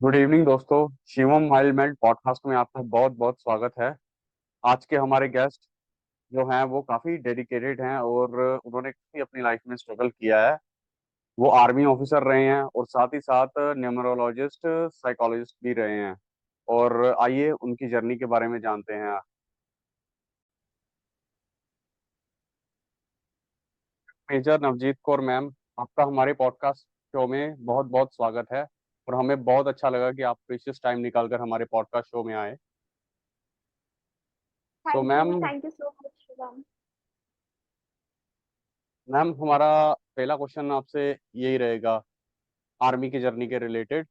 Good evening दोस्तों। Shivam mild podcast में आपका बहुत बहुत स्वागत है। आज के हमारे गेस्ट जो हैं वो काफ़ी डेडिकेटेड हैं और उन्होंने काफ़ी अपनी लाइफ में स्ट्रगल किया है। वो आर्मी ऑफिसर रहे हैं और साथ ही साथ न्यूमरोलॉजिस्ट साइकोलॉजिस्ट भी रहे हैं। और आइए उनकी जर्नी के बारे में जानते हैं। मेजर नवजीत कौर मैम, आपका हमारे पॉडकास्ट शो में बहुत बहुत स्वागत है। और हमें बहुत अच्छा लगा कि आप प्रीशियस टाइम निकालकर हमारे पॉडकास्ट शो में आए। So ma'am, thank you so much Shivam. हमारा पहला क्वेश्चन आपसे यही रहेगा, आर्मी की जर्नी के रिलेटेड।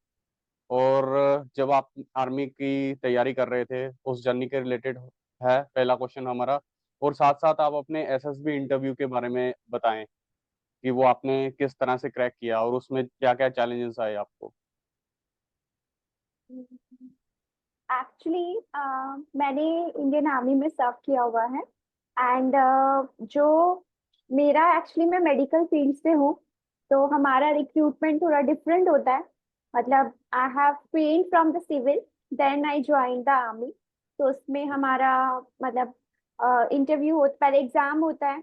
और जब आप आर्मी की तैयारी कर रहे थे उस जर्नी के रिलेटेड है पहला क्वेश्चन हमारा। और साथ साथ आप अपने एसएसबी इंटरव्यू के बारे में बताएं कि वो आपने किस तरह से क्रैक किया और उसमें क्या क्या चैलेंजेस आए आपको। एक्चुअली मैंने इंडियन आर्मी में सर्व किया हुआ है। एंड जो मेरा एक्चुअली मैं मेडिकल फील्ड से हूँ, तो हमारा रिक्रूटमेंट थोड़ा डिफरेंट होता है। मतलब I have train from the civil, then I join the army. तो उसमें हमारा मतलब इंटरव्यू हो, पहले एग्जाम होता है,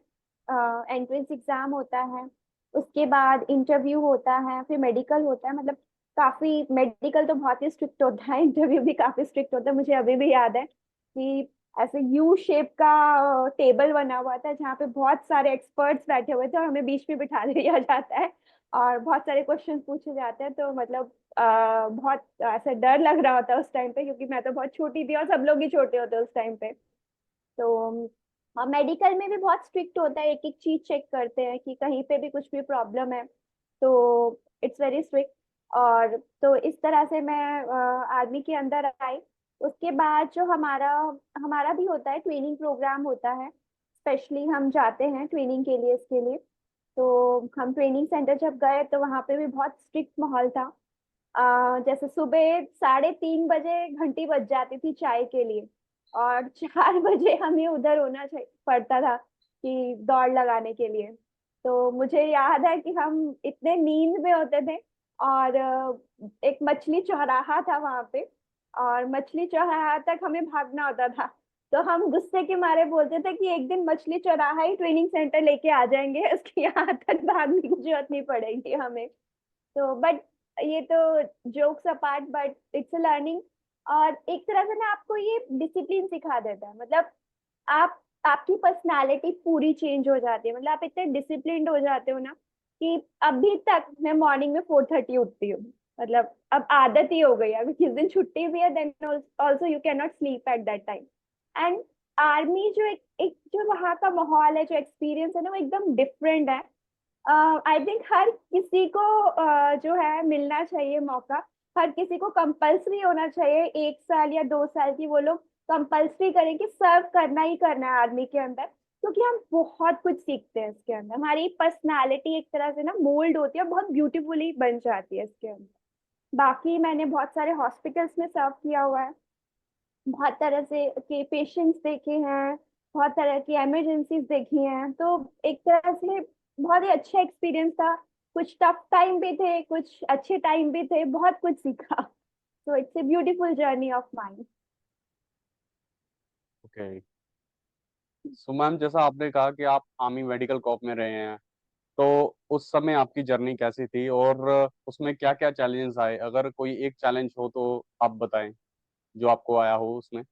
एंट्रेंस एग्जाम होता है, उसके बाद इंटरव्यू होता है, फिर मेडिकल होता है। मतलब काफी मेडिकल तो बहुत ही स्ट्रिक्ट होता है, इंटरव्यू भी काफी स्ट्रिक्ट होता है। मुझे अभी भी याद है कि ऐसे यू शेप का टेबल बना हुआ था जहाँ पे बहुत सारे एक्सपर्ट्स बैठे हुए थे और हमें बीच में बिठा दिया जाता है और बहुत सारे क्वेश्चन पूछे जाते हैं। तो मतलब बहुत ऐसा डर लग रहा होता है उस टाइम पे, क्योंकि मैं तो बहुत छोटी थी और सब लोग ही छोटे होते उस टाइम पे। तो मेडिकल में भी बहुत स्ट्रिक्ट होता है, एक एक चीज चेक करते हैं कि कहीं पे भी कुछ भी प्रॉब्लम है। तो इट्स वेरी स्ट्रिक्ट। और तो इस तरह से मैं आर्मी के अंदर आई। उसके बाद जो हमारा हमारा भी होता है, ट्रेनिंग प्रोग्राम होता है। स्पेशली हम जाते हैं ट्रेनिंग के लिए, इसके लिए। तो हम ट्रेनिंग सेंटर जब गए तो वहाँ पे भी बहुत स्ट्रिक्ट माहौल था। जैसे सुबह 3:30 बजे घंटी बज जाती थी चाय के लिए, और 4 बजे हमें उधर होना चाहिए पड़ता था कि दौड़ लगाने के लिए। तो मुझे याद है कि हम इतने नींद में होते थे। और एक मछली चौराहा था वहां पे, और मछली चौराहा तक हमें भागना होता था। तो हम गुस्से के मारे बोलते थे कि एक दिन मछली चौराहा ही ट्रेनिंग सेंटर लेके आ जाएंगे, उसके यहाँ तक भागने की जरूरत नहीं पड़ेगी हमें। तो बट ये तो jokes apart, but it's a learning. और एक तरह से ना आपको ये डिसिप्लिन सिखा देता है। मतलब आप आपकी पर्सनालिटी पूरी चेंज हो जाती है। मतलब आप इतने डिसिप्लिन्ड हो जाते हो ना कि अभी तक मैं मॉर्निंग में 4:30 उठती हूँ। मतलब अब आदत ही हो गई है। अभी किस दिन छुट्टी भी है, then also you can not sleep at that time. And army जो एक जो वहाँ का माहौल है, जो एक्सपीरियंस है ना, वो एकदम डिफरेंट है। आई थिंक हर किसी को जो है मिलना चाहिए मौका। हर किसी को कंपल्सरी होना चाहिए, 1 साल या 2 साल की वो लोग कंपल्सरी करें कि सर्व करना ही करना है आर्मी के अंदर। क्योंकि हम बहुत कुछ सीखते हैं इसके अंदर। हमारी पर्सनालिटी एक तरह से ना मोल्ड होती है और बहुत ब्यूटीफुली बन जाती है इसके अंदर। बाकी मैंने बहुत सारे हॉस्पिटल्स में सर्व किया हुआ है, बहुत तरह से के पेशेंट्स देखे हैं, बहुत तरह की इमरजेंसीज देखी हैं। तो एक तरह से बहुत ही अच्छा एक्सपीरियंस था। कुछ टफ टाइम भी थे, कुछ अच्छे टाइम भी थे, बहुत कुछ सीखा। तो it's a beautiful journey of mind. Okay. So ma'am, जैसा आपने कहा कि आप आर्मी मेडिकल कॉप में रहे हैं, तो उस समय आपकी जर्नी कैसी थी और उसमें क्या क्या चैलेंजेस आए? अगर कोई एक चैलेंज हो तो आप बताएं जो आपको आया हो उसमें।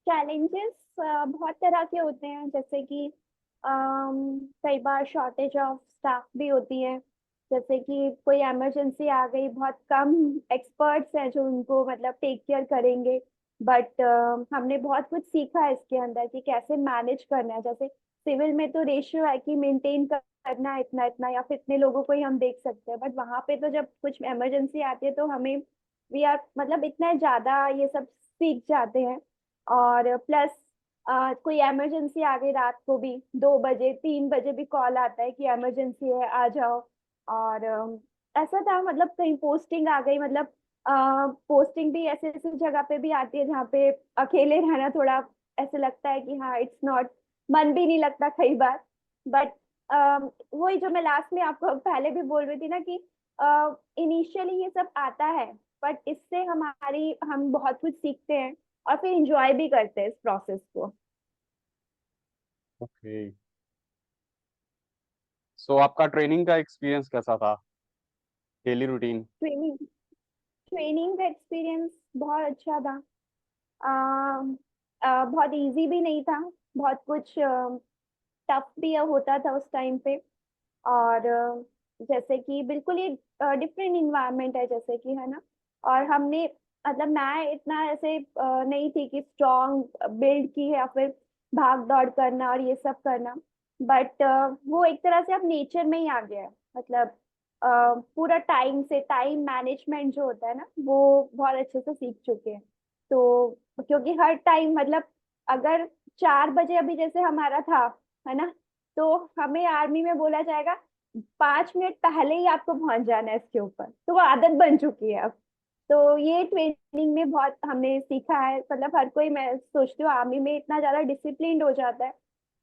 चैलेंजेस बहुत तरह के होते हैं, जैसे कि कई बार शॉर्टेज ऑफ स्टाफ भी होती है। जैसे कि कोई इमरजेंसी आ गई, बहुत कम एक्सपर्ट्स हैं जो उनको मतलब टेक केयर करेंगे। बट हमने बहुत कुछ सीखा है इसके अंदर कि कैसे मैनेज करना है। जैसे सिविल में तो रेशियो है कि मेंटेन करना है इतना इतना, या फिर इतने लोगों को ही हम देख सकते हैं। बट वहां पे तो जब कुछ इमरजेंसी आती है तो हमें वी आर मतलब इतना ज्यादा ये सब सीख जाते हैं। और प्लस कोई इमरजेंसी आ गई रात को भी, 2 बजे 3 बजे भी कॉल आता है कि इमरजेंसी है, आ जाओ। और ऐसा था, मतलब कहीं पोस्टिंग आ गई। मतलब पोस्टिंग भी ऐसे ऐसे जगह पे भी आती है जहाँ पे अकेले रहना थोड़ा ऐसे लगता है कि हाँ इट्स नॉट, मन भी नहीं लगता कई बार। बट वही जो मैं लास्ट में आपको पहले भी बोल रही थी ना कि इनिशियली ये सब आता है, बट इससे हम बहुत कुछ सीखते हैं और फिर इंजॉय भी करते हैं इस प्रोसेस को। ओके। सो आपका ट्रेनिंग का एक्सपीरियंस कैसा था? Daily routine. ट्रेनिंग ट्रेनिंग का एक्सपीरियंस बहुत अच्छा था। बहुत इजी भी नहीं था, बहुत कुछ टफ भी होता था उस टाइम पे। और जैसे कि बिल्कुल ही डिफरेंट इन्वायरमेंट है, जैसे कि है ना। और हमने मतलब मैं इतना ऐसे नहीं थी कि स्ट्रॉन्ग बिल्ड की है या फिर भाग दौड़ करना और ये सब करना। बट वो एक तरह से अब नेचर में ही आ गया है। मतलब पूरा टाइम मैनेजमेंट जो होता है ना, वो बहुत अच्छे से सीख चुके हैं। तो क्योंकि हर टाइम मतलब अगर 4 बजे अभी जैसे हमारा था, है ना, तो हमें आर्मी में बोला जाएगा 5 मिनट पहले ही आपको पहुंच जाना है इसके ऊपर, तो वो आदत बन चुकी है अब। तो ये ट्रेनिंग में बहुत हमने सीखा है। मतलब हर कोई, मैं सोचती हूँ आर्मी में इतना ज्यादा डिसिप्लिन्ड हो जाता है।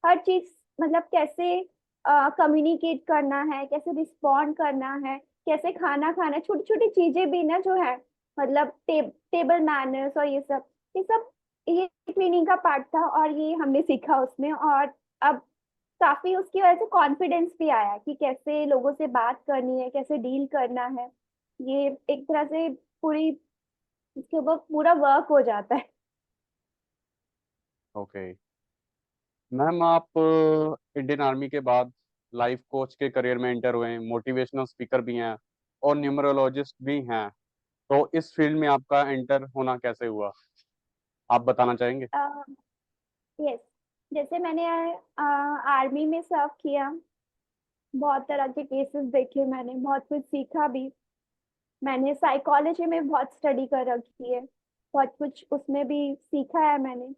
हर चीज मतलब कैसे कम्युनिकेट करना है, कैसे रिस्पॉन्ड करना है, कैसे खाना खाना, छोटी छोटी चीजें भी ना जो है, मतलब टेबल मैनर्स और ये सब ये ट्रेनिंग का पार्ट था और ये हमने सीखा उसमें। और अब काफी उसकी वजह से कॉन्फिडेंस भी आया कि कैसे लोगों से बात करनी है, कैसे डील करना है। ये एक तरह से पूरी इसके ऊपर पूरा वर्क हो जाता है। ओके। मैम आप इंडियन आर्मी के बाद लाइफ कोच के करियर में एंटर हुए हैं, मोटिवेशनल स्पीकर भी हैं और न्यूमरोलॉजिस्ट भी हैं। तो इस फील्ड में आपका एंटर होना कैसे हुआ, आप बताना चाहेंगे? यस, जैसे मैंने आर्मी में सर्व किया, बहुत तरह के केसेस देखे, मैंने बहुत कुछ सीखा भी। मैंने साइकोलॉजी में बहुत स्टडी कर रखी है, बहुत कुछ उसमें भी सीखा है मैंने।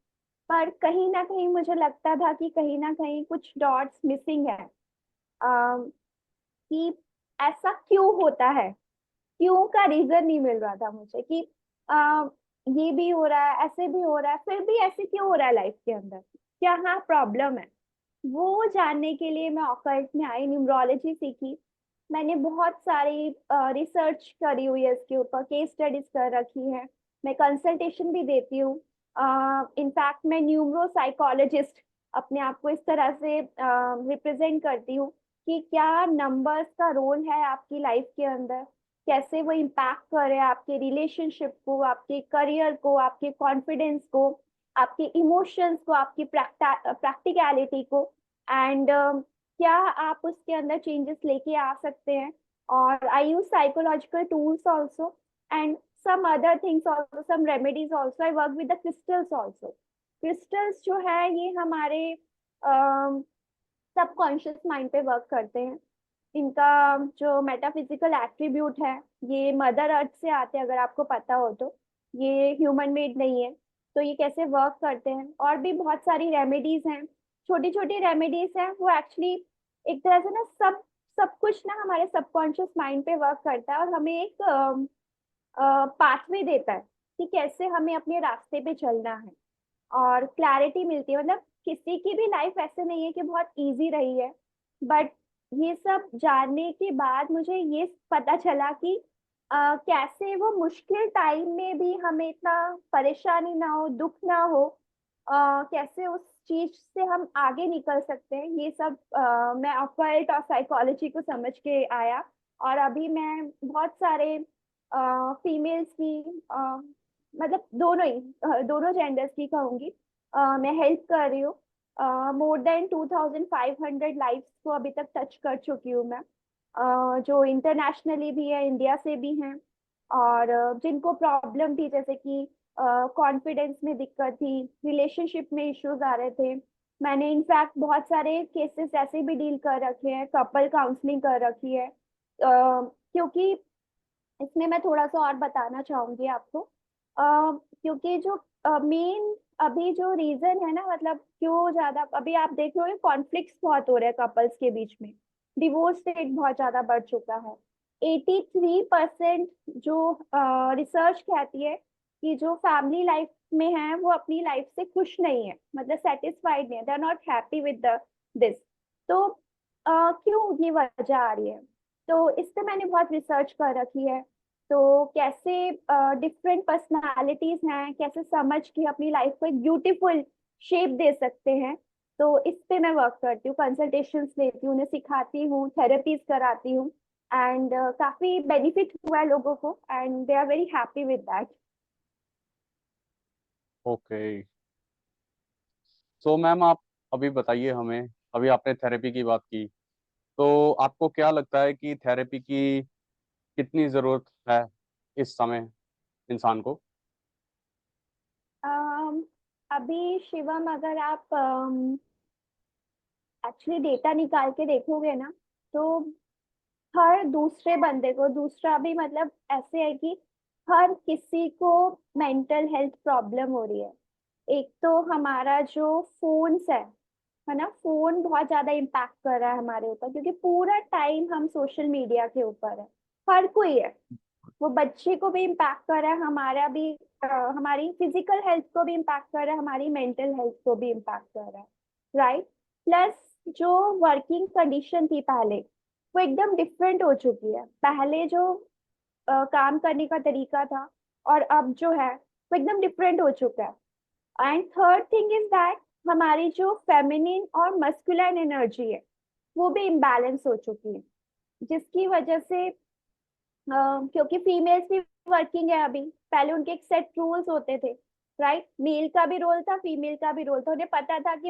पर कहीं ना कहीं मुझे लगता था कि कहीं ना कहीं कुछ डॉट्स मिसिंग है। कि ऐसा क्यों होता है, क्यों का रीजन नहीं मिल रहा था मुझे कि आ, ये भी हो रहा है, ऐसे भी हो रहा है, फिर भी ऐसे क्यों हो रहा है लाइफ के अंदर, क्या हाँ प्रॉब्लम है। वो जानने के लिए मैं ऑकल्ट में आई, न्यूमरोलॉजी सीखी। मैंने बहुत सारी रिसर्च करी हुई है इसके ऊपर, केस स्टडीज कर रखी है। मैं कंसल्टेशन भी देती हूँ। इनफैक्ट मैं न्यूमरो साइकोलॉजिस्ट अपने आप को इस तरह से रिप्रेजेंट करती हूँ कि क्या नंबर्स का रोल है आपकी लाइफ के अंदर, कैसे वो इम्पैक्ट करे आपके रिलेशनशिप को, आपके करियर को, आपके कॉन्फिडेंस को, आपके इमोशंस को, आपकी प्रैक्टिकलिटी को। एंड क्या आप उसके अंदर चेंजेस लेके आ सकते हैं। और I use psychological tools also and some other things also, some remedies also. I work with the crystals also. Crystals जो है ये हमारे सबकॉन्शियस माइंड पे वर्क करते हैं। इनका जो मेटाफिजिकल एट्रीब्यूट है, ये मदर अर्थ से आते हैं, अगर आपको पता हो तो। ये ह्यूमन मेड नहीं है। तो ये कैसे वर्क करते हैं, और भी बहुत सारी रेमेडीज हैं, छोटी छोटी रेमेडीज हैं, वो एक्चुअली एक तरह से ना सब सब कुछ ना हमारे सबकॉन्शियस माइंड पे वर्क करता है और हमें एक पाथवे देता है कि कैसे हमें अपने रास्ते पे चलना है। और क्लैरिटी मिलती है। मतलब किसी की भी लाइफ ऐसे नहीं है कि बहुत इजी रही है, बट ये सब जानने के बाद मुझे ये पता चला कि कैसे वो मुश्किल टाइम में भी हमें इतना परेशानी ना हो, दुख ना हो, कैसे उस चीज से हम आगे निकल सकते हैं। ये सब मैं ऑकल्ट और साइकोलॉजी को समझ के आया। और अभी मैं बहुत सारे फीमेल्स की मतलब दोनों ही दोनों जेंडर्स की कहूंगी, मैं हेल्प कर रही हूँ। मोर देन 2500 लाइफ्स को अभी तक टच कर चुकी हूँ मैं। जो इंटरनेशनली भी है, इंडिया से भी हैं। और जिनको प्रॉब्लम थी, जैसे कि कॉन्फिडेंस में दिक्कत थी, रिलेशनशिप में इश्यूज आ रहे थे, मैंने इनफैक्ट बहुत सारे केसेस ऐसे भी डील कर रखे हैं, कपल काउंसलिंग कर रखी है। क्योंकि इसमें मैं थोड़ा सा और बताना चाहूंगी आपको। क्योंकि जो मेन अभी जो रीजन है ना, मतलब क्यों ज्यादा अभी आप देख रहे हो कॉन्फ्लिक्ट्स बहुत हो रहे हैं कपल्स के बीच में, डिवोर्स रेट बहुत ज्यादा बढ़ चुका है। 83% जो रिसर्च कहती है कि जो फैमिली लाइफ में है वो अपनी लाइफ से खुश नहीं है, मतलब सेटिस्फाइड नहीं है, they are not happy with this. तो क्यों ये वजह आ रही है? तो इस पे मैंने बहुत रिसर्च कर रखी है। तो कैसे डिफरेंट पर्सनालिटीज हैं, कैसे समझ के अपनी लाइफ को एक ब्यूटीफुल शेप दे सकते हैं। तो इस पे मैं वर्क करती हूँ, कंसल्टेशंस लेती हूँ, उन्हें सिखाती हूँ, थेरेपीज कराती हूँ। एंड काफी बेनिफिट हुआ है लोगों को, and they are very happy with that. Okay. So ma'am, आप अभी बताइए हमें, अभी आपने थेरेपी की बात की, तो आपको क्या लगता है कि थेरेपी की कितनी ज़रूरत है इस समय इंसान को? अभी शिवम, अगर आप एक्चुअली डेटा निकाल के देखोगे ना, तो हर दूसरे बंदे को, दूसरा भी मतलब ऐसे है कि हर किसी को मेंटल हेल्थ प्रॉब्लम हो रही है। एक तो हमारा जो फोन्स है ना, फोन बहुत ज्यादा इम्पैक्ट कर रहा है हमारे ऊपर, क्योंकि पूरा टाइम हम सोशल मीडिया के ऊपर है। हर कोई है, वो बच्चे को भी इम्पैक्ट कर रहा है, हमारा भी हमारी फिजिकल हेल्थ को भी इम्पैक्ट कर रहा है, हमारी मेंटल हेल्थ को भी इम्पैक्ट कर रहा है। राइट। प्लस जो वर्किंग कंडीशन थी पहले, वो एकदम डिफरेंट हो चुकी है। पहले जो काम करने का तरीका था और अब जो है वो एकदम डिफरेंट हो चुका है। And third thing is that हमारी जो फेमिनिन और मस्कुलिन एनर्जी है, वो भी इम्बैलेंस हो चुकी है, जिसकी वजह से क्योंकि फीमेल्स भी वर्किंग है अभी। पहले उनके एक सेट रूल्स होते थे, राइट। मेल का भी रोल था, फीमेल का भी रोल था, उन्हें पता था कि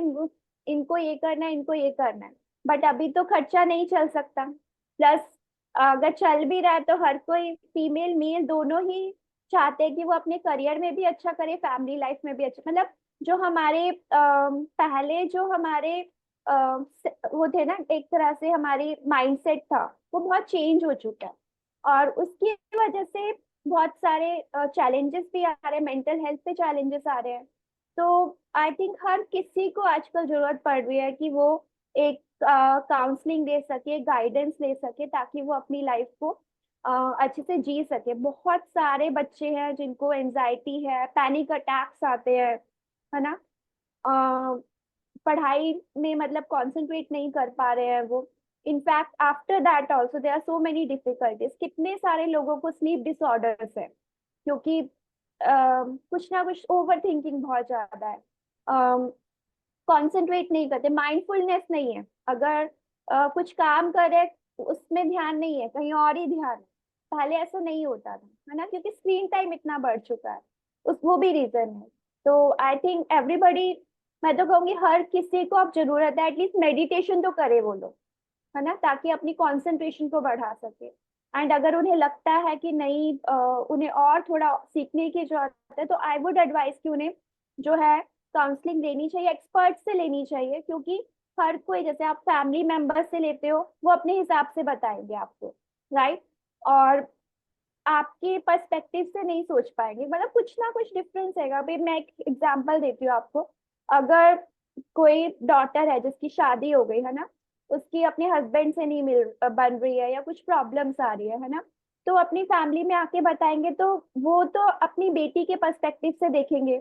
इनको ये करना है, इनको ये करना है। बट अभी तो खर्चा नहीं चल सकता। प्लस अगर चल भी रहा है तो हर कोई, फीमेल मेल दोनों ही चाहते हैं कि वो अपने करियर में भी अच्छा करे, फैमिली लाइफ में भी अच्छा। मतलब जो हमारे पहले जो हमारे वो थे ना, एक तरह से हमारी माइंडसेट था, वो बहुत चेंज हो चुका है। और उसकी वजह से बहुत सारे चैलेंजेस भी आ रहे हैं, मेंटल हेल्थ पे चैलेंजेस आ रहे हैं। तो आई थिंक हर किसी को आजकल जरूरत पड़ रही है कि वो एक काउंसलिंग दे सके, गाइडेंस ले सके, ताकि वो अपनी लाइफ को अच्छे से जी सके। बहुत सारे बच्चे हैं जिनको एनजाइटी है, पैनिक अटैक्स आते हैं, है ना। पढ़ाई में मतलब कंसंट्रेट नहीं कर पा रहे हैं वो। In fact after that also there are so many difficulties. कितने सारे लोगों को स्लीप डिसऑर्डर्स है, क्योंकि कुछ ना कुछ ओवर थिंकिंग बहुत ज्यादा है, कंसंट्रेट नहीं करते, माइंडफुलनेस नहीं है। अगर कुछ काम करे तो उसमें ध्यान नहीं है, कहीं और ही ध्यान है। पहले ऐसा नहीं होता था, है ना, क्योंकि स्क्रीन टाइम इतना बढ़ चुका है। उस वो भी रीजन है। तो आई थिंक एवरीबडी, मैं तो कहूंगी हर किसी को अब जरूरत है एटलीस्ट मेडिटेशन तो करे वो लोग, है ना, ताकि अपनी कंसंट्रेशन को बढ़ा सके। एंड अगर उन्हें लगता है कि नहीं, उन्हें और थोड़ा सीखने की जरूरत है, तो आई वुड एडवाइस कि उन्हें जो है काउंसलिंग लेनी चाहिए, एक्सपर्ट से लेनी चाहिए। क्योंकि हर कोई, जैसे आप फैमिली मेंबर से लेते हो, वो अपने हिसाब से बताएंगे आपको, राइट। और आपके पर्सपेक्टिव से नहीं सोच पाएंगे, मतलब कुछ ना कुछ डिफरेंस है। अभी मैं एक एग्जांपल देती हूँ आपको। अगर कोई डॉटर है जिसकी शादी हो गई, है ना, उसकी अपने हस्बैंड से नहीं बन रही है, या कुछ प्रॉब्लम्स आ रही है ना, तो अपनी फैमिली में आके बताएंगे, तो वो तो अपनी बेटी के पर्सपेक्टिव से देखेंगे,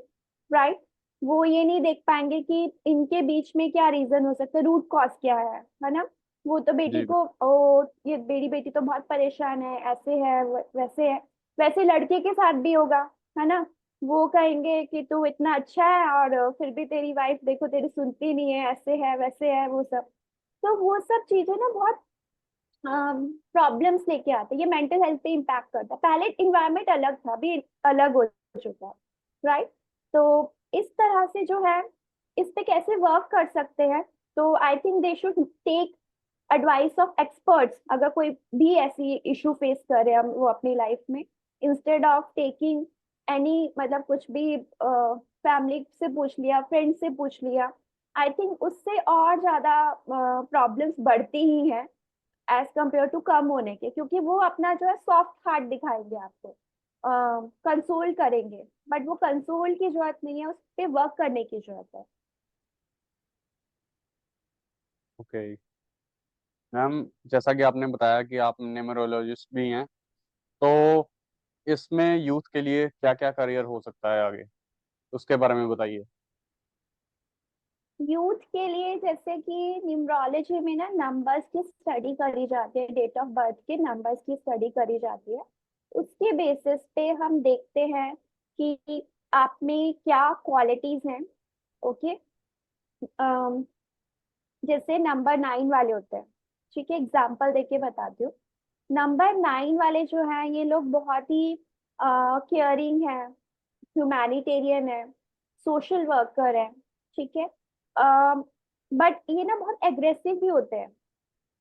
राइट। वो ये नहीं देख पाएंगे कि इनके बीच में क्या रीजन हो सकता है, रूट कॉज क्या है ना। वो तो बेटी जी। को, ओ ये मेरी बेटी तो बहुत परेशान है, ऐसे है, वैसे है। वैसे लड़के के साथ भी होगा, है ना। वो कहेंगे कि तू इतना अच्छा है और फिर भी तेरी वाइफ देखो तेरी सुनती नहीं है, ऐसे है वैसे है, वो सब। तो वो सब चीजें ना बहुत प्रॉब्लम्स लेके आते हैं, ये मेंटल हेल्थ पे इम्पैक्ट करता है। पहले इन्वायरमेंट अलग था, अभी अलग हो चुका है, राइट। तो इस तरह से जो है, इस पे कैसे वर्क कर सकते हैं, तो I think they should take advice of experts. अगर कोई भी ऐसी इशू फेस कर रहे हैं वो अपनी लाइफ में, इंस्टेड ऑफ टेकिंग एनी, मतलब कुछ भी फैमिली से पूछ लिया, फ्रेंड से पूछ लिया, आई थिंक उससे और ज्यादा प्रॉब्लम्स बढ़ती ही हैं एज कम्पेयर टू कम होने के। क्योंकि वो अपना जो है सॉफ्ट हार्ट दिखाएंगे आपको, कंसोल करेंगे, बट वो कंसोल की जरूरत नहीं है, उस पर वर्क करने की जरूरत है। ओके मैम, जैसा कि आपने बताया कि आप न्यूमरोलॉजिस्ट भी हैं, तो इसमें यूथ के लिए क्या क्या करियर हो सकता है आगे, उसके बारे में बताइए। यूथ के लिए जैसे कि न्यूमरोलॉजी में ना नंबर्स की स्टडी करी जाती है, डेट ऑफ बर्थ के नंबर्स की स्टडी करी जाती है। उसके बेसिस पे हम देखते हैं कि आप में क्या क्वालिटीज हैं। ओके। जैसे नंबर 9 वाले होते हैं, ठीक है, एग्जाम्पल देके बताती हूँ। नंबर 9 वाले जो हैं ये लोग बहुत ही केयरिंग है, ह्यूमैनिटेरियन है, सोशल वर्कर है, ठीक है। बट ये ना बहुत एग्रेसिव भी होते हैं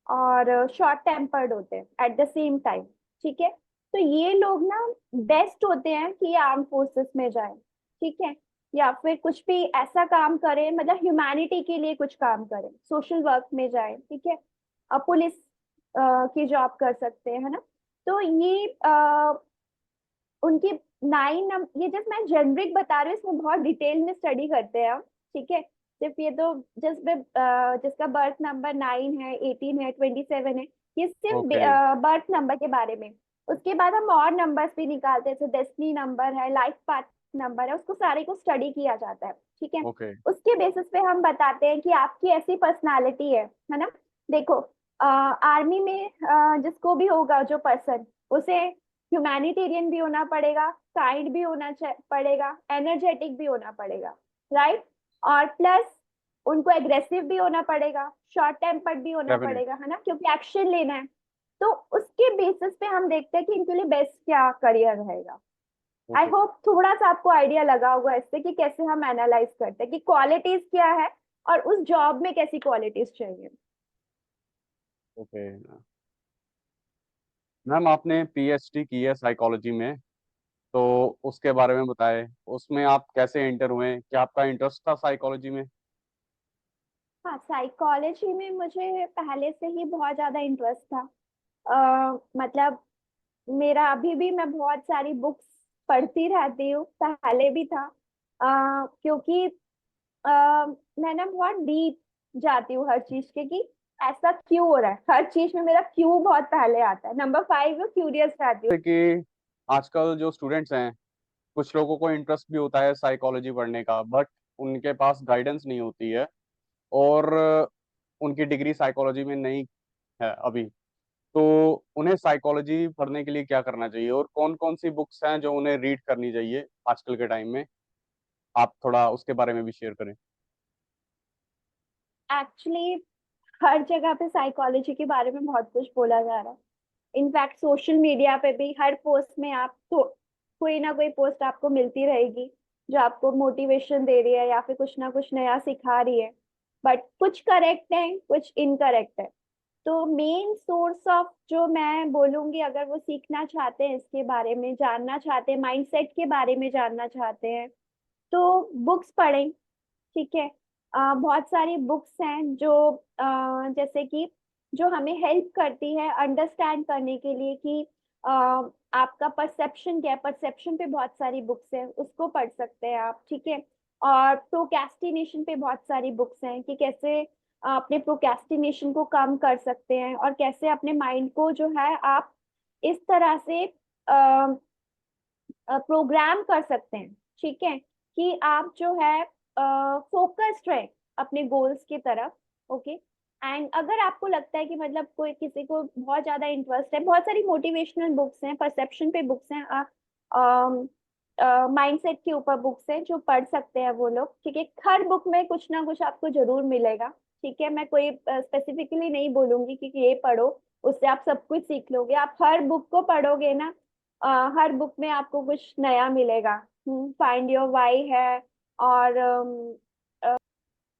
और शॉर्ट टेम्पर्ड होते हैं एट द सेम टाइम, ठीक है। तो ये लोग ना बेस्ट होते हैं कि आर्म फोर्सेस में जाए, ठीक है, या फिर कुछ भी ऐसा काम करें, मतलब ह्यूमैनिटी के लिए कुछ काम करें, सोशल वर्क में जाए, ठीक है। पुलिस की जॉब कर सकते हैं, है ना। तो ये उनकी 9 ये जस्ट मैं जेनरिक बता रही हूँ, इसमें बहुत डिटेल में स्टडी करते हैं हम, ठीक है। सिर्फ ये तो जस्ट जिसका बर्थ नंबर 9 है, 18 है, 27 है, ये सिर्फ ओके। बर्थ नंबर के बारे में। उसके बाद हम और नंबर्स भी निकालते हैं, जैसे डेस्टिनी नंबर है, लाइफ पाथ नंबर है, उसको सारे को स्टडी किया जाता है, ठीक है। ओके। उसके बेसिस पे हम बताते हैं कि आपकी ऐसी पर्सनालिटी है ना। देखो, आर्मी में जिसको भी होगा जो पर्सन, उसे ह्यूमैनिटेरियन भी होना पड़ेगा, काइंड भी होना पड़ेगा, एनर्जेटिक भी होना पड़ेगा, राइट। और प्लस उनको एग्रेसिव भी होना पड़ेगा, शॉर्ट टेम्पर्ड भी होना डेफिनेट। पड़ेगा, है ना, क्योंकि एक्शन लेना है। तो उसके बेसिस पे हम देखते हैं कि इनके लिए बेस्ट क्या करियर रहेगा। आई ओके। होप थोड़ा सा आपको आइडिया लगा होगा इससे कि कैसे हम एनालाइज करते हैं कि क्वालिटीज क्या है और उस जॉब में कैसी क्वालिटीज चाहिए। ओके मैम, आपने पीएचडी की है साइकोलॉजी में, तो उसके बारे में बताएं। उसमें आप कैसे एंटर हुए, क्या आपका इंटरेस्ट था साइकोलॉजी में? हाँ, साइकोलॉजी में मुझे पहले से ही बहुत ज्यादा इंटरेस्ट था। मतलब मेरा अभी भी मैं बहुत सारी बुक्स पढ़ती रहती हूँ, पहले भी था। क्योंकि मैं ना बहुत डीप जाती हूँ हर चीज के कि ऐसा क्यों हो रहा है, हर चीज में मेरा क्यों बहुत पहले आता है। नंबर 5 में क्यूरियस रहती हूँ। जैसे कि आजकल जो स्टूडेंट्स हैं, कुछ लोगों को इंटरेस्ट भी होता है साइकोलॉजी पढ़ने का, बट उनके पास गाइडेंस नहीं होती है, और उनकी डिग्री साइकोलॉजी में नहीं है अभी। तो उन्हें साइकोलॉजी पढ़ने के लिए क्या करना चाहिए, और कौन कौन सी बुक्स हैं जो उन्हें रीड करनी चाहिए आजकल के टाइम में? आप थोड़ा उसके बारे में भी शेयर करें। एक्चुअली हर जगह पे साइकोलॉजी के बारे में बहुत कुछ बोला जा रहा है। इनफैक्ट सोशल मीडिया पे भी हर पोस्ट में आप तो कोई ना कोई पोस्ट आपको मिलती रहेगी जो आपको मोटिवेशन दे रही है या फिर कुछ ना कुछ नया सिखा रही है। बट कुछ करेक्ट है, कुछ इनकरेक्ट है। तो मेन सोर्स ऑफ जो मैं बोलूंगी, अगर वो सीखना चाहते हैं, इसके बारे में जानना चाहते हैं, माइंडसेट के बारे में जानना चाहते हैं, तो बुक्स पढ़ें, ठीक है। बहुत सारी बुक्स हैं जो जैसे कि जो हमें हेल्प करती है अंडरस्टैंड करने के लिए कि अ, आपका परसेप्शन क्या है। परसेप्शन पे बहुत सारी बुक्स हैं, उसको पढ़ सकते हैं आप, ठीक है। और प्रोक्रेस्टिनेशन पे बहुत सारी बुक्स हैं कि कैसे अपने प्रोक्रेस्टिनेशन को कम कर सकते हैं और कैसे अपने माइंड को जो है आप इस तरह से प्रोग्राम कर सकते हैं, ठीक है, कि आप जो है फोकस्ड रहे अपने गोल्स की तरफ। ओके। एंड अगर आपको लगता है कि मतलब कोई किसी को बहुत ज्यादा इंटरेस्ट है, बहुत सारी मोटिवेशनल बुक्स हैं, परसेप्शन पे बुक्स हैं, माइंडसेट के ऊपर बुक्स हैं जो पढ़ सकते हैं वो लोग, ठीक है। हर बुक में कुछ ना कुछ आपको जरूर मिलेगा, ठीक है। मैं कोई स्पेसिफिकली नहीं बोलूंगी कि ये पढ़ो, उससे आप सब कुछ सीख लोगे। आप हर बुक को पढ़ोगे ना, हर बुक में आपको कुछ नया मिलेगा। फाइंड योर वाई है। और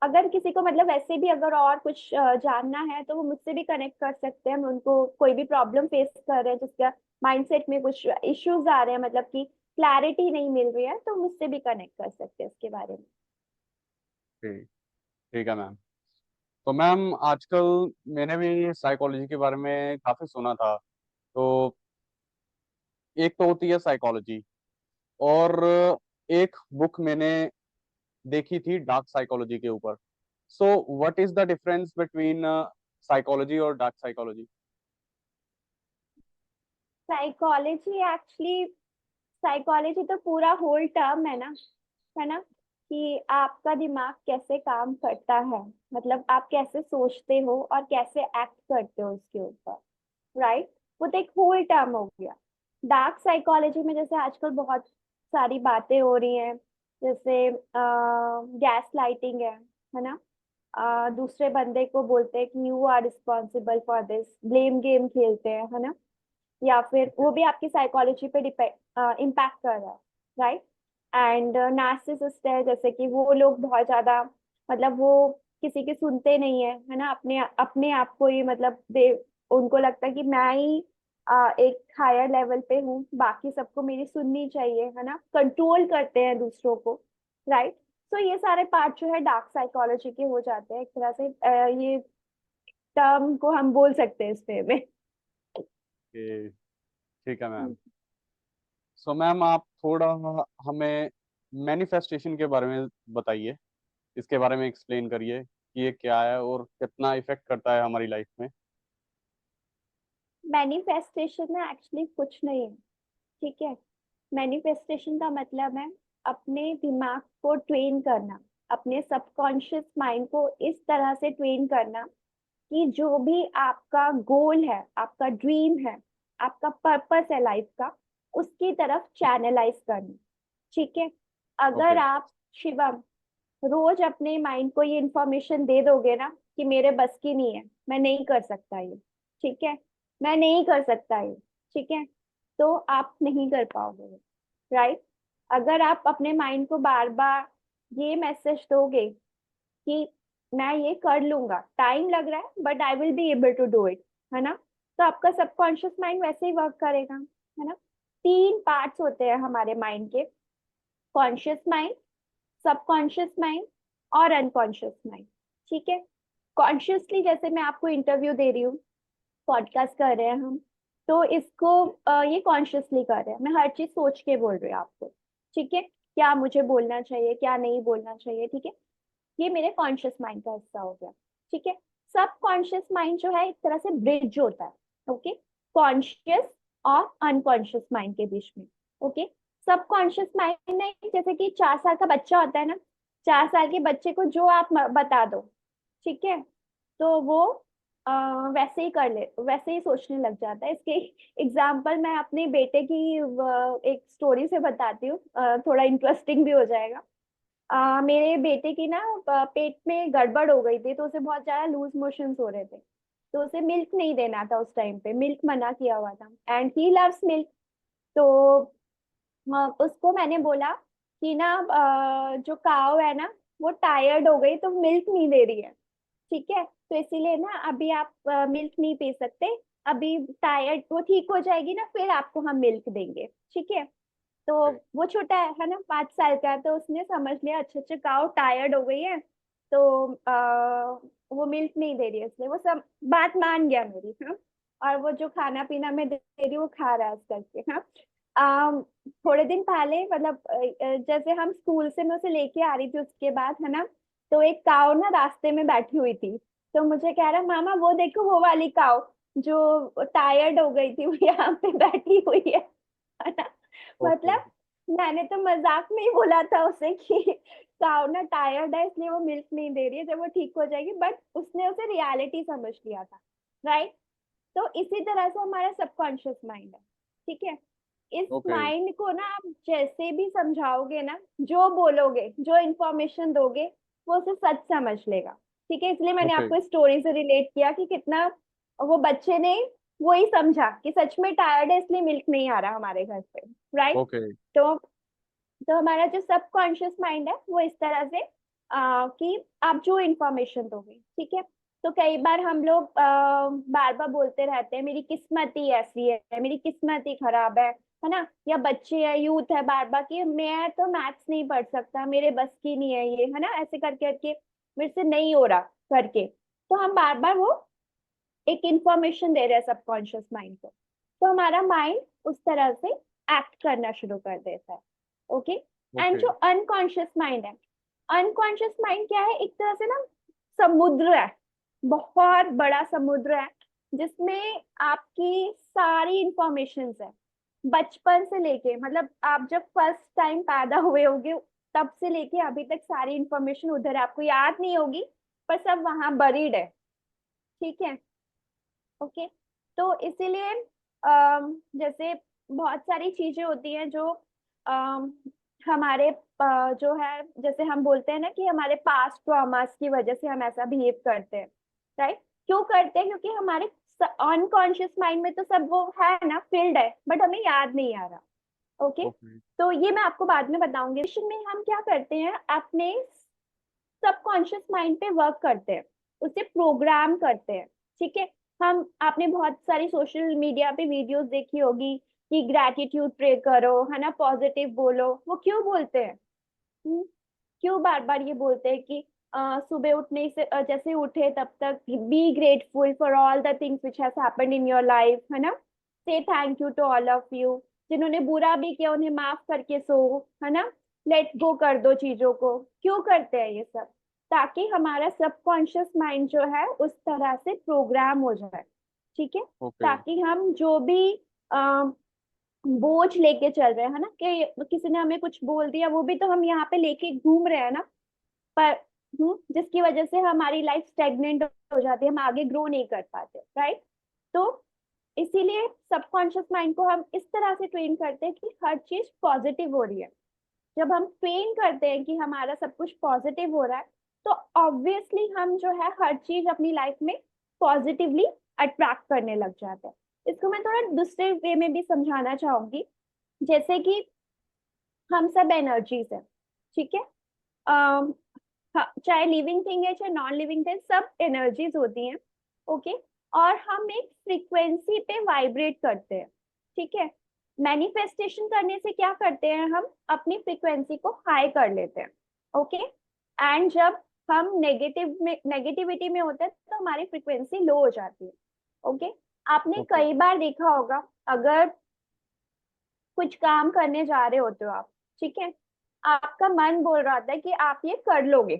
अगर किसी को मतलब वैसे भी अगर और कुछ जानना है तो वो मुझसे भी कनेक्ट कर सकते हैं। मैं उनको कोई भी प्रॉब्लम फेस कर रहे हैं, जिसका माइंडसेट में कुछ इश्यूज आ रहे हैं, मतलब कि क्लैरिटी नहीं मिल रही है, तो मुझसे भी कनेक्ट कर सकते हैं उसके बारे में। ठीक। ठीक है मैम। तो मैम, आजकल मैंने भी साइकोलॉजी के बारे में काफी सुना था। तो एक तो होती है साइकोलॉजी, और एक बुक मैंने देखी थी डार्क साइकोलॉजी के ऊपर। So what is the difference between psychology और dark psychology? Psychology actually, psychology तो पूरा होल टर्म है ना, है ना। कि आपका दिमाग कैसे काम करता है, मतलब आप कैसे सोचते हो और कैसे एक्ट करते हो उसके ऊपर, राइट। वो तो एक होल टर्म हो गया। डार्क साइकोलॉजी में जैसे आजकल बहुत सारी बातें हो रही हैं, जैसे गैस लाइटिंग है ना। दूसरे बंदे को बोलते हैं कि you are responsible for this, blame game खेलते हैं, है ना। या फिर वो भी आपकी साइकोलॉजी पे डिपेंड इम्पैक्ट कर रहा है, राइट। एंड नार्सिसिस्ट है, जैसे कि वो लोग बहुत ज्यादा, मतलब वो किसी की सुनते नहीं है ना, अपने अपने आप को ही, मतलब दे उनको लगता है कि मैं ही एक हायर लेवल पे हूँ, बाकी सबको मेरी सुननी चाहिए, है ना, कंट्रोल करते हैं दूसरों को, राइट। तो ये सारे पार्ट जो है डार्क साइकोलॉजी के हो जाते हैं एक तरह से। ये टर्म को हम बोल सकते हैं इस पे में। कि ठीक है मैम। सो मैम आप थोड़ा हमें मैनिफेस्टेशन के बारे में बताइए, इसके बारे में एक्सप्लेन करिए कि ये क्या है और कितना इफेक्ट करता है हमारी लाइफ में। मैनिफेस्टेशन ना एक्चुअली कुछ नहीं है, ठीक है। मैनिफेस्टेशन का मतलब है अपने दिमाग को ट्रेन करना, अपने सबकॉन्शियस माइंड को इस तरह से ट्रेन करना कि जो भी आपका गोल है, आपका ड्रीम है, आपका पर्पस है लाइफ का, उसकी तरफ चैनलाइज करना, ठीक है। अगर ओके। आप, शिवम, रोज अपने माइंड को ये इंफॉर्मेशन दे दोगे ना कि मेरे बस की नहीं है, मैं नहीं कर सकता ये, ठीक है, मैं नहीं कर सकता ये, ठीक है, तो आप नहीं कर पाओगे, राइट। अगर आप अपने माइंड को बार बार ये मैसेज दोगे कि मैं ये कर लूंगा, टाइम लग रहा है but I will be able to do it, है ना, तो आपका सबकॉन्शियस माइंड वैसे ही वर्क करेगा, है ना। तीन पार्ट्स होते हैं हमारे माइंड के, कॉन्शियस माइंड, सबकॉन्शियस माइंड और अनकॉन्शियस माइंड, ठीक है। कॉन्शियसली जैसे मैं आपको इंटरव्यू दे रही हूँ, पॉडकास्ट कर रहे हैं हम, तो इसको ये कॉन्शियसली कर रहे हैं, मैं हर चीज सोच के बोल रही हूँ आपको, ठीक है, क्या मुझे बोलना चाहिए क्या नहीं बोलना चाहिए, ठीक है। ये मेरे कॉन्शियस माइंड का हिस्सा हो गया, ठीक है। सब कॉन्शियस माइंड जो है एक तरह से ब्रिज होता है, ओके, कॉन्शियस और अनकॉन्शियस माइंड के बीच में, ओके। सब कॉन्शियस माइंड नहीं, जैसे कि 4 साल का बच्चा होता है ना, 4 साल के बच्चे को जो आप बता दो, ठीक है, तो वो वैसे ही कर ले, वैसे ही सोचने लग जाता है। इसके एग्जाम्पल मैं अपने बेटे की एक स्टोरी से बताती हूँ, थोड़ा इंटरेस्टिंग भी हो जाएगा। मेरे बेटे की ना पेट में गड़बड़ हो गई थी, तो उसे बहुत ज्यादा लूज मोशंस हो रहे थे, तो उसे मिल्क नहीं देना था, उस टाइम पे मिल्क मना किया हुआ था, एंड ही लव्स मिल्क। तो उसको मैंने बोला कि ना जो काव है ना, वो टायर्ड हो गई तो मिल्क नहीं दे रही है, ठीक है, तो इसीलिए ना अभी आप मिल्क नहीं पी सकते, अभी टायर्ड, वो ठीक हो जाएगी ना फिर आपको हम मिल्क देंगे, ठीक है। तो वो छोटा है ना, 5 साल का है, तो उसने समझ लिया अच्छा अच्छा काऊ टायर्ड हो गई है, तो वो मिल्क नहीं दे रही है, इसलिए वो सब बात मान गया मेरी, हाँ। और वो जो खाना पीना मैं दे रही हूँ वो खा रहा है उस करके, हाँ। अम, थोड़े दिन पहले, मतलब जैसे हम स्कूल से मैं उसे लेके आ रही थी उसके बाद, है ना, तो एक काऊ ना रास्ते में बैठी हुई थी, तो मुझे कह रहा मामा वो देखो वो वाली काऊ जो टायर्ड हो गई थी, वो यहाँ पे बैठी हुई है ना। ओके। मतलब मैंने तो मजाक में ही बोला था उसे कि काऊ ना टायर्ड है इसलिए वो मिल्क नहीं दे रही है, जब वो ठीक हो जाएगी, बट उसने उसे रियलिटी समझ लिया था, राइट। तो इसी तरह से हमारा सबकॉन्शियस माइंड है, ठीक है। इस ओके। माइंड को ना आप जैसे भी समझाओगे ना, जो बोलोगे, जो इंफॉर्मेशन दोगे, वो उसे सच समझ लेगा, ठीक है। इसलिए मैंने ओके। आपको स्टोरी से रिलेट किया कि कितना वो बच्चे ने वही समझा कि सच में टायर्ड है इसलिए मिल्क नहीं आ रहा हमारे घर पे, राइट। ओके। तो हमारा जो सबकॉन्शियस माइंड है वो इस तरह से कि आप जो इंफॉर्मेशन दोगे, ठीक है। तो कई बार हम लोग बार बार बोलते रहते हैं मेरी किस्मत ही ऐसी है, मेरी किस्मत ही खराब है ना, या बच्चे है, यूथ है, बार बार कि मैं तो मैथ्स नहीं पढ़ सकता, मेरे बस की नहीं है ये, है ना, ऐसे करके करके मेरे से नहीं हो रहा करके, तो हम बार बार वो एक इंफॉर्मेशन दे रहे हैं सबकॉन्शियस माइंड को, तो हमारा माइंड उस तरह से एक्ट करना शुरू कर देता है, ओके। And okay. जो अनकॉन्शियस माइंड है, अनकॉन्शियस माइंड क्या है, एक तरह से ना समुद्र है, बहुत बड़ा समुद्र है, जिसमें आपकी सारी इंफॉर्मेशन है, बचपन से लेके, मतलब आप जब फर्स्ट टाइम पैदा हुए होगे तब से लेके अभी तक सारी इंफॉर्मेशन उधर है, आपको याद नहीं होगी पर सब वहां बरीड है। ठीक है। ओके। तो इसीलिए जैसे बहुत सारी चीजें होती हैं जो अम, हमारे जो है, जैसे हम बोलते हैं ना कि हमारे पास्ट ट्रॉमास की वजह से हम ऐसा बिहेव करते हैं। राइट। क्यों करते हैं? क्योंकि हमारे अनकॉन्शियस माइंड में तो सब वो है ना, फील्ड है, बट हमें याद नहीं आ रहा। ओके। ओके। तो ये मैं आपको बाद में बताऊंगी। में हम क्या करते हैं, अपने सबकॉन्शियस माइंड पे वर्क करते हैं, उसे प्रोग्राम करते हैं। ठीक है। हम आपने बहुत सारी सोशल मीडिया पे वीडियोस देखी होगी कि ग्रैटिट्यूड प्रे करो, है ना, पॉजिटिव बोलो। वो क्यों बोलते हैं? हम्म, क्यों बार बार ये बोलते हैं कि सुबह उठने से जैसे उठे तब तक be grateful for all the things which has happened in your life, है ना, say thank you to all of you. जिन्होंने बुरा भी किया उन्हें माफ करके सो, है ना, लेट गो कर दो चीजों को। क्यों करते हैं ये सब? ताकि हमारा सबकॉन्शियस माइंड जो है उस तरह से प्रोग्राम हो जाए। ठीक है। ओके। ताकि हम जो भी बोझ लेके चल रहे हैं, है ना, कि किसी ने हमें कुछ बोल दिया, वो भी तो हम यहाँ पे लेके घूम रहे हैं ना, पर जिसकी वजह से हमारी लाइफ स्टेगनेंट हो जाती है, हम आगे ग्रो नहीं कर पाते। राइट। तो इसीलिए सबकॉन्शियस माइंड को हम इस तरह से ट्रेन करते हैं कि हर चीज पॉजिटिव हो रही है। जब हम ट्रेन करते हैं कि हमारा सब कुछ पॉजिटिव हो रहा है, तो ऑब्वियसली हम जो है हर चीज अपनी लाइफ में पॉजिटिवली अट्रैक्ट करने लग जाते हैं। इसको मैं थोड़ा दूसरे वे में भी समझाना चाहूंगी। जैसे कि हम सब एनर्जीज है। ठीक है। अम, हाँ, चाहे लिविंग थिंग है चाहे नॉन लिविंग थिंग, सब एनर्जीज होती हैं। ओके। और हम एक फ्रीक्वेंसी पे वाइब्रेट करते हैं। ठीक है। मैनिफेस्टेशन करने से क्या करते हैं, हम अपनी फ्रीक्वेंसी को हाई कर लेते हैं। ओके। एंड जब हम नेगेटिविटी में होते हैं तो हमारी फ्रीक्वेंसी लो हो जाती है। ओके। आपने ओके। कई बार देखा होगा, अगर कुछ काम करने जा रहे होते हो आप, ठीक है, आपका मन बोल रहा था कि आप ये कर लोगे,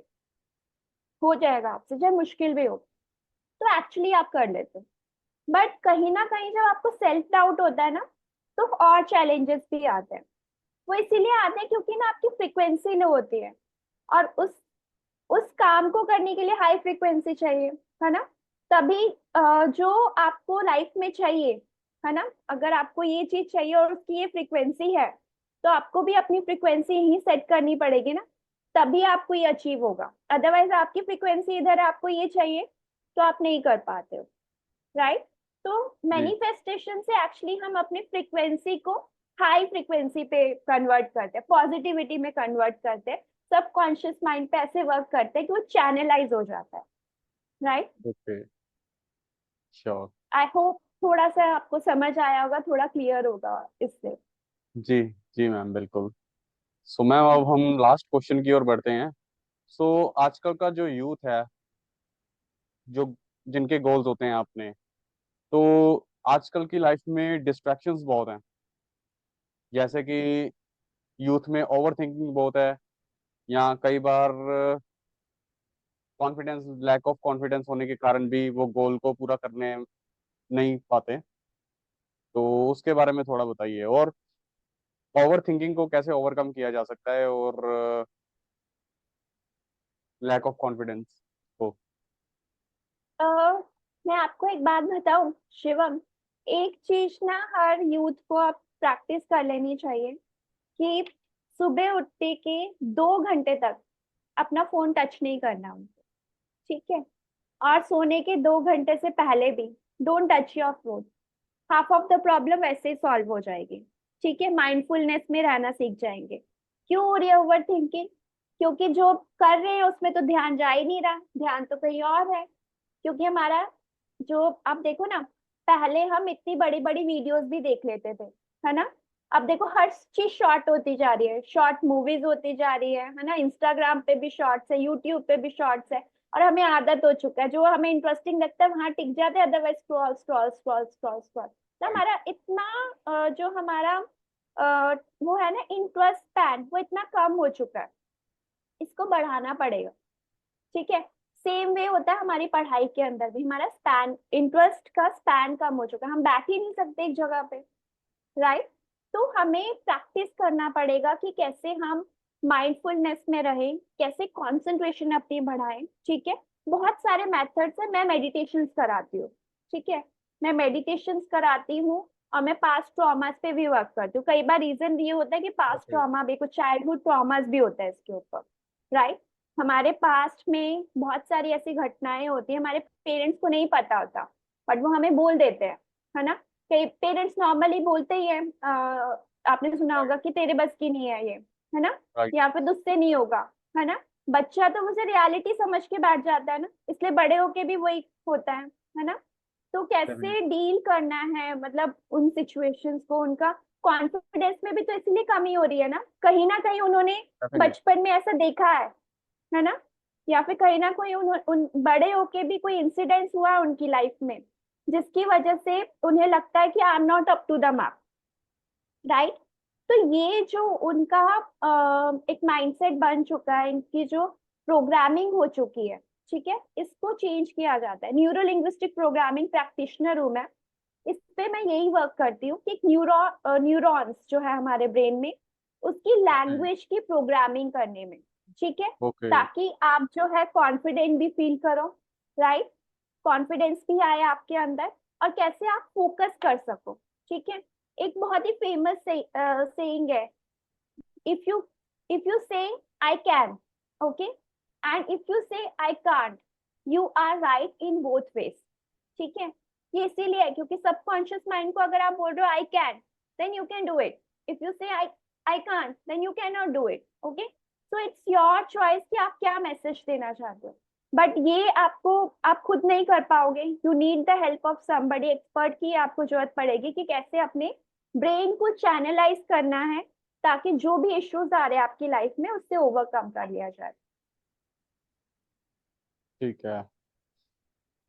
हो जाएगा आपसे, चाहे मुश्किल भी हो, तो एक्चुअली आप कर लेते हो। बट कहीं ना कहीं जब आपको सेल्फ डाउट होता है ना, तो और चैलेंजेस भी आते हैं। वो इसीलिए आते हैं क्योंकि ना आपकी फ्रिक्वेंसी लो होती है, और उस काम को करने के लिए हाई फ्रिक्वेंसी चाहिए, है ना। तभी जो आपको लाइफ में चाहिए, है ना, अगर आपको ये चीज चाहिए और उसकी ये फ्रिक्वेंसी है, तो आपको भी अपनी फ्रिक्वेंसी ही सेट करनी पड़ेगी ना, तभी आपको ये अचीव होगा। अदरवाइज आपकी फ्रिक्वेंसी इधर है, आपको ये चाहिए, तो आप नहीं कर पाते हो। राइट। तो जी। मैनिफेस्टेशन से एक्चुअली हम अपनी फ्रिक्वेंसी को हाई फ्रिक्वेंसी पे कन्वर्ट करते हैं, पॉजिटिविटी में कन्वर्ट करते हैं, सबकॉन्शियस माइंड पे ऐसे वर्क करते हैं कि वो चैनलाइज हो जाता है। Right. Okay. Sure. I hope थोड़ा सा आपको समझ आया होगा, थोड़ा क्लियर होगा इससे। जी। जी मैम, बिल्कुल। सो मैम, अब हम लास्ट क्वेश्चन की ओर बढ़ते हैं। सो आजकल का जो यूथ है, जो जिनके गोल्स होते हैं अपने, तो आजकल की लाइफ में डिस्ट्रैक्शंस बहुत हैं। जैसे कि यूथ में ओवर थिंकिंग बहुत है, या कई बार कॉन्फिडेंस, लैक ऑफ कॉन्फिडेंस होने के कारण भी वो गोल को पूरा करने नहीं पाते। तो उसके बारे में थोड़ा बताइए, और ओवर थिंकिंग को कैसे ओवरकम किया जा सकता है, और लैक ऑफ कॉन्फिडेंस को। अ, मैं आपको एक बात बताऊं शिवम, एक चीज ना हर यूथ को आप प्रैक्टिस कर लेनी चाहिए कि सुबह उठते के 2 घंटे तक अपना फोन टच नहीं करना उनको। ठीक है। और सोने के 2 घंटे से पहले भी don't touch your phone. Half of the problem वैसे ही सॉल्व हो जाएगी। ठीक है। माइंडफुलनेस में रहना सीख जाएंगे। क्यों हो रही है ओवर थिंकिंग? क्योंकि जो कर रहे हैं उसमें तो ध्यान जा ही नहीं रहा, ध्यान तो कहीं और है। क्योंकि हमारा जो, आप देखो ना, पहले हम इतनी बड़ी बड़ी वीडियोस भी देख लेते थे, है ना। अब देखो हर चीज शॉर्ट होती जा रही है, शॉर्ट मूवीज होती जा रही है ना, इंस्टाग्राम पे भी शॉर्ट्स है, यूट्यूब पे भी शॉर्ट्स है। और हमें आदत हो चुका है, जो हमें इंटरेस्टिंग लगता है वहां टिक जाते हैं, otherwise scroll scroll scroll scroll scroll. तो राइट। हमारा इतना जो हमारा वो है ना इंटरेस्ट स्पैन, वो इतना कम हो चुका है। इसको बढ़ाना पड़ेगा। ठीक है। सेम वे होता है हमारी पढ़ाई के अंदर भी, हमारा स्पैन, इंटरेस्ट का स्पैन कम हो चुका है, हम बैठ ही नहीं सकते एक जगह पे। राइट। तो हमें प्रैक्टिस करना पड़ेगा कि कैसे हम माइंडफुलनेस में रहे, कैसे कंसंट्रेशन अपनी बढ़ाएं। ठीक है, बहुत सारे मेथड्स है। मैं मेडिटेशंस कराती हूँ। ठीक है, मैं मेडिटेशंस कराती हूँ और मैं पास्ट ट्रॉमास पे भी वर्क करती हूँ। कई बार रीजन ये होता है कि पास्ट ओके। ट्रॉमा भी, कुछ चाइल्डहुड ट्रॉमास भी होता है इसके ऊपर, राइट। हमारे पास्ट में बहुत सारी ऐसी घटनाएं होती है, हमारे पेरेंट्स को नहीं पता होता, बट वो हमें बोल देते हैं, है ना। कई पेरेंट्स नॉर्मली बोलते ही है, आपने सुना राइट। होगा कि तेरे बस की नहीं है ये, है ना, राइट। या फिर तुझसे नहीं होगा, है ना। बच्चा तो उसे रियलिटी समझ के बैठ जाता है ना, इसलिए बड़े होके भी वही होता है ना। तो कैसे डील करना है, मतलब उन सिचुएशंस को, उनका कॉन्फिडेंस में भी तो इसलिए कमी हो रही है ना कहीं उन्होंने डेफिनेटली। बचपन में ऐसा देखा है ना, या फिर कहीं ना कोई उन बड़े होके भी कोई इंसिडेंस हुआ है उनकी लाइफ में, जिसकी वजह से उन्हें लगता है कि I am not up to the mark, right. तो ये जो उनका एक माइंडसेट बन चुका है, इनकी जो प्रोग्रामिंग हो चुकी है, ठीक है, इसको चेंज किया जाता है। न्यूरो लिंग्विस्टिक प्रोग्रामिंग प्रैक्टिशनर हूँ मैं। इस पे मैं यही वर्क करती हूँ कि न्यूरॉन्स जो है हमारे ब्रेन में, उसकी लैंग्वेज की प्रोग्रामिंग करने में, ठीक है, ओके। ताकि आप जो है कॉन्फिडेंट भी फील करो, राइट, कॉन्फिडेंस भी आए आपके अंदर, और कैसे आप फोकस कर सको। ठीक है, एक बहुत ही फेमस सेइंग है, if you if you say I can, okay, and if you say I can't, you are right in both ways। ठीक है, ये इसीलिए है क्योंकि सबकॉन्शियस माइंड को अगर आप बोल रहे हो I can, then you can do it. If you say I can't, then you can not do it. Okay, so it's your choice कि आप क्या मैसेज देना चाहते हो। बट ये आपको, आप खुद नहीं कर पाओगे, you need the help of somebody expert की आपको जरूरत पड़ेगी कि कैसे अपने ब्रेन को चैनलाइज करना है, ताकि जो भी इश्यूज आ रहे हैं आपकी लाइफ में उससे ओवरकम कर लिया जाए। ठीक है।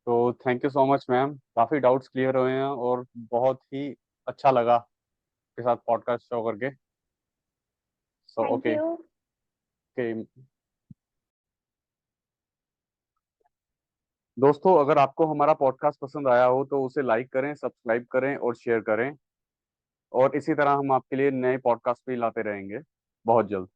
तो thank you so much ma'am, काफ़ी डाउट्स क्लियर हुए हैं और बहुत ही अच्छा लगा आपके साथ पॉडकास्ट शो करके। So thank okay. You. Okay दोस्तों, अगर आपको हमारा पॉडकास्ट पसंद आया हो तो उसे लाइक करें, सब्सक्राइब करें और शेयर करें। और इसी तरह हम आपके लिए नए पॉडकास्ट भी लाते रहेंगे बहुत जल्द।